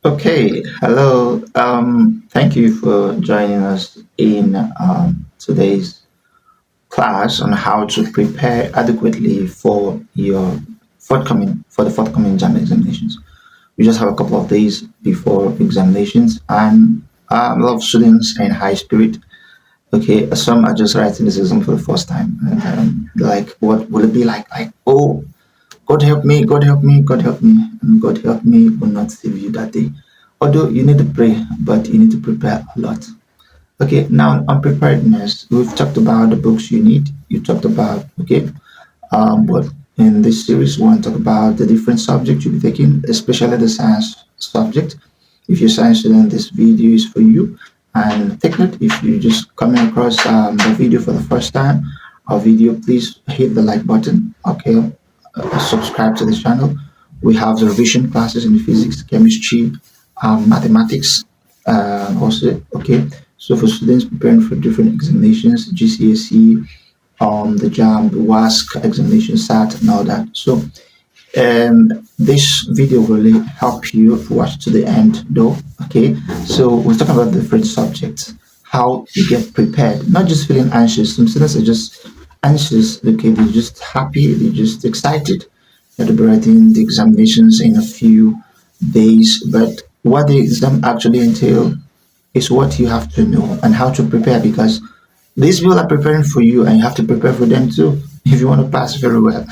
Okay, hello. Thank you for joining us in today's class on how to prepare adequately for the forthcoming JAMB examinations. We just have a couple of days before examinations, and a lot of students are in high spirit. Okay, some are just writing this exam for the first time, and like, what will it be like? Like, oh, God help me, God help me, God help me, and God help me will not save you that day. Although you need to pray, but you need to prepare a lot. Okay, now on preparedness, we've talked about the books you need. You talked about, okay, but in this series, we want to talk about the different subjects you'll be taking, especially the science subject. If you're a science student, this video is for you. And take note, if you just coming across the video for the first time, our video, please hit the like button. Okay, subscribe to the channel. We have the revision classes in physics, chemistry, mathematics, also. Okay, so for students preparing for different examinations, GCSE, the JAMB, WASC examination, SAT, and all that. So this video will really help you if you watch to the end though. Okay, so we're talking about different subjects, how you get prepared, not just feeling anxious. Some students are just anxious. Okay, they're just happy, they're just excited that they'll be writing the examinations in a few days, but what the exam actually entail is what you have to know and how to prepare, because these people are preparing for you and you have to prepare for them too if you want to pass very well.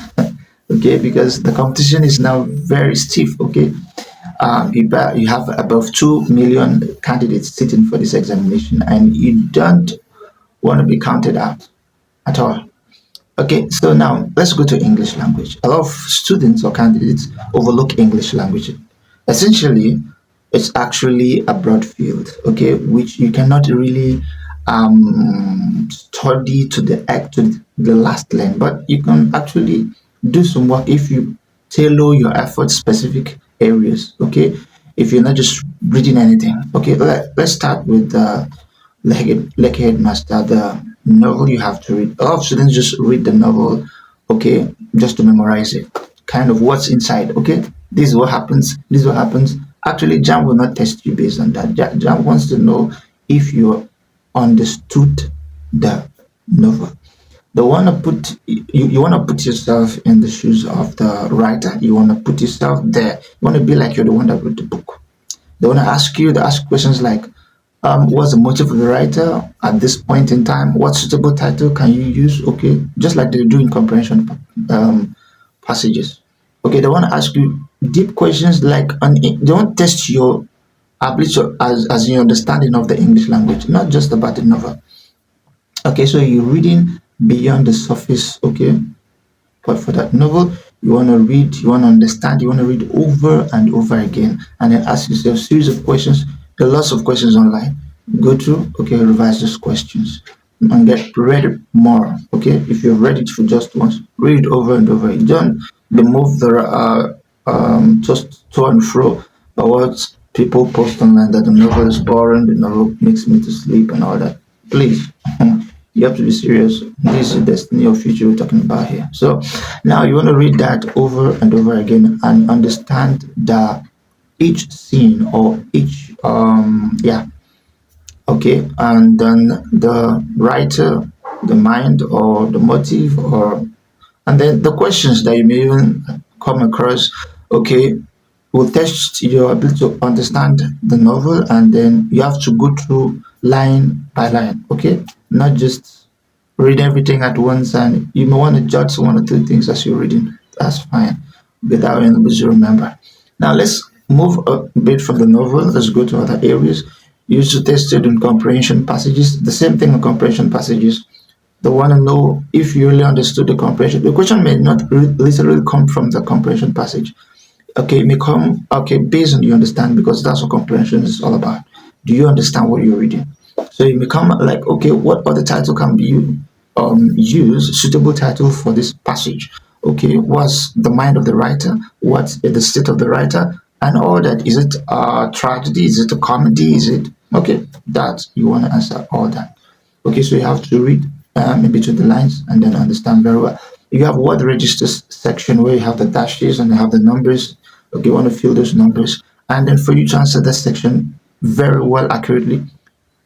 Okay, because the competition is now very stiff. Okay, you have above 2 million candidates sitting for this examination and you don't want to be counted out at all. Okay, so now let's go to English language. A lot of students or candidates overlook English language. Essentially, it's actually a broad field, okay, which you cannot really study to the last line, but you can actually do some work if you tailor your efforts specific areas. Okay, if you're not just reading anything. Okay, let's start with the like headmaster, the novel you have to read. A lot of students just read the novel, okay, just to memorize it. Kind of what's inside, okay? This is what happens, this is what happens. Actually, JAM will not test you based on that. JAM wants to know if you understood the novel. The want to put you want to put yourself in the shoes of the writer. You want to put yourself there. You want to be like you're the one that wrote the book. They want to ask you, they ask questions like, what's the motive of the writer at this point in time? What suitable title can you use? Okay, just like they do in comprehension passages. Okay, they want to ask you deep questions like they want to test your ability as your understanding of the English language, not just about the novel. Okay, so you're reading beyond the surface. Okay, but for that novel, you want to read, you want to understand, you want to read over and over again, and then ask yourself a series of questions. There are lots of questions online. Go through, okay, revise those questions and get ready more. Okay, if you've read it for just once, read it over and over. You don't move the just to and fro by what people post online that the novel is boring, the novel makes me to sleep and all that. Please, you have to be serious. This is the destiny or future we're talking about here. So now you want to read that over and over again and understand that each scene or each yeah, okay, and then the writer, the mind or the motive, or and then the questions that you may even come across, okay, will test your ability to understand the novel, and then you have to go through line by line. Okay, not just read everything at once, and you may want to judge one or two things as you're reading. That's fine, without being able to remember. Now let's move a bit from the novel. Let's go to other areas. You used to test it in comprehension passages. The same thing in comprehension passages. They want to know if you really understood the comprehension. The question may not literally come from the comprehension passage. Okay, it may come, okay, based on you understand, because that's what comprehension is all about. Do you understand what you're reading? So it may come like, okay, what other title can be used, suitable title for this passage? Okay, what's the mind of the writer? What's the state of the writer? And all that. Is it a tragedy? Is it a comedy? Is it okay? That you want to answer all that. Okay, so you have to read in between the lines and then understand very well. You have word registers section where you have the dashes and you have the numbers. Okay, you want to fill those numbers. And then for you to answer that section very well accurately,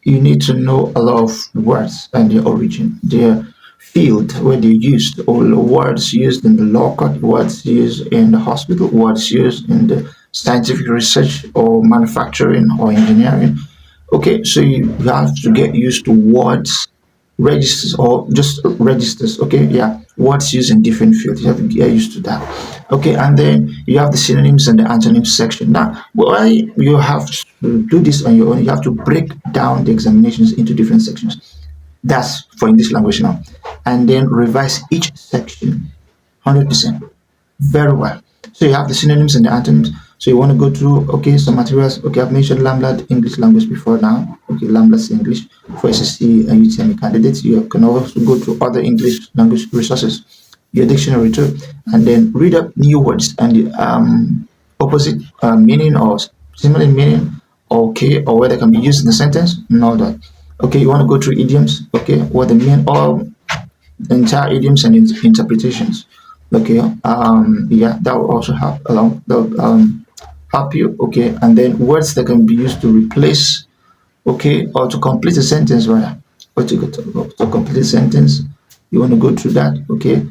you need to know a lot of words and their origin, their field where they're used, or words used in the law court, words used in the hospital, words used in the scientific research or manufacturing or engineering. Okay, so you have to get used to words registers or just registers. Okay, yeah, words used in different fields. You have to get used to that. Okay, and then you have the synonyms and the antonyms section. Now, why you have to do this on your own, you have to break down the examinations into different sections. That's for English language now. And then revise each section 100% very well. So you have the synonyms and the antonyms. So you want to go through, okay, some materials. Okay, I've mentioned LAMLAD English language before now. Okay, LAMLAD's English for SSC and UTME candidates. You can also go to other English language resources, your dictionary too, and then read up new words and the opposite meaning or similar meaning, okay, or where they can be used in a sentence and all that. Okay, you want to go through idioms, okay, what they mean, or entire idioms and interpretations. Okay, yeah, that will also help along that will, help you. Okay, and then words that can be used to replace, okay, or to complete a sentence rather, or to complete a sentence. You want to go through that. Okay,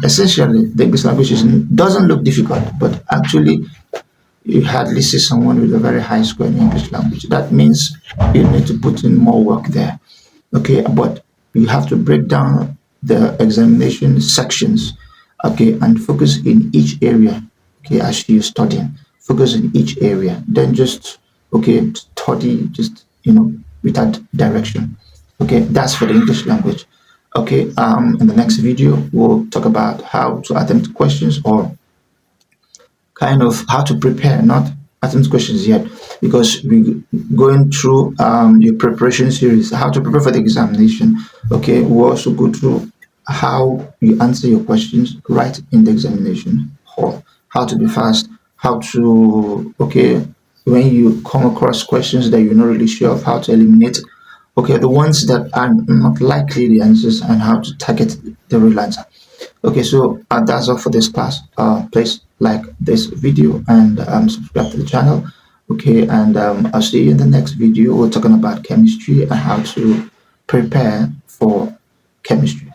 essentially the English language doesn't look difficult, but actually you hardly see someone with a very high score in English language. That means you need to put in more work there. Okay, but you have to break down the examination sections, okay, and focus in each area. Okay, as you're studying, focus in each area, then just, okay, study just, without direction. Okay, that's for the English language. Okay, in the next video we'll talk about how to attempt questions, or kind of how to prepare, not attempt questions yet, because we going through your preparation series, how to prepare for the examination. Okay, we'll also go through how you answer your questions right in the examination hall, how to be fast, how to, okay, when you come across questions that you're not really sure of, how to eliminate, okay, the ones that are not likely the answers, and how to target the real answer. Okay, so that's all for this class. Please like this video and subscribe to the channel. Okay, and I'll see you in the next video. We're talking about chemistry and how to prepare for chemistry.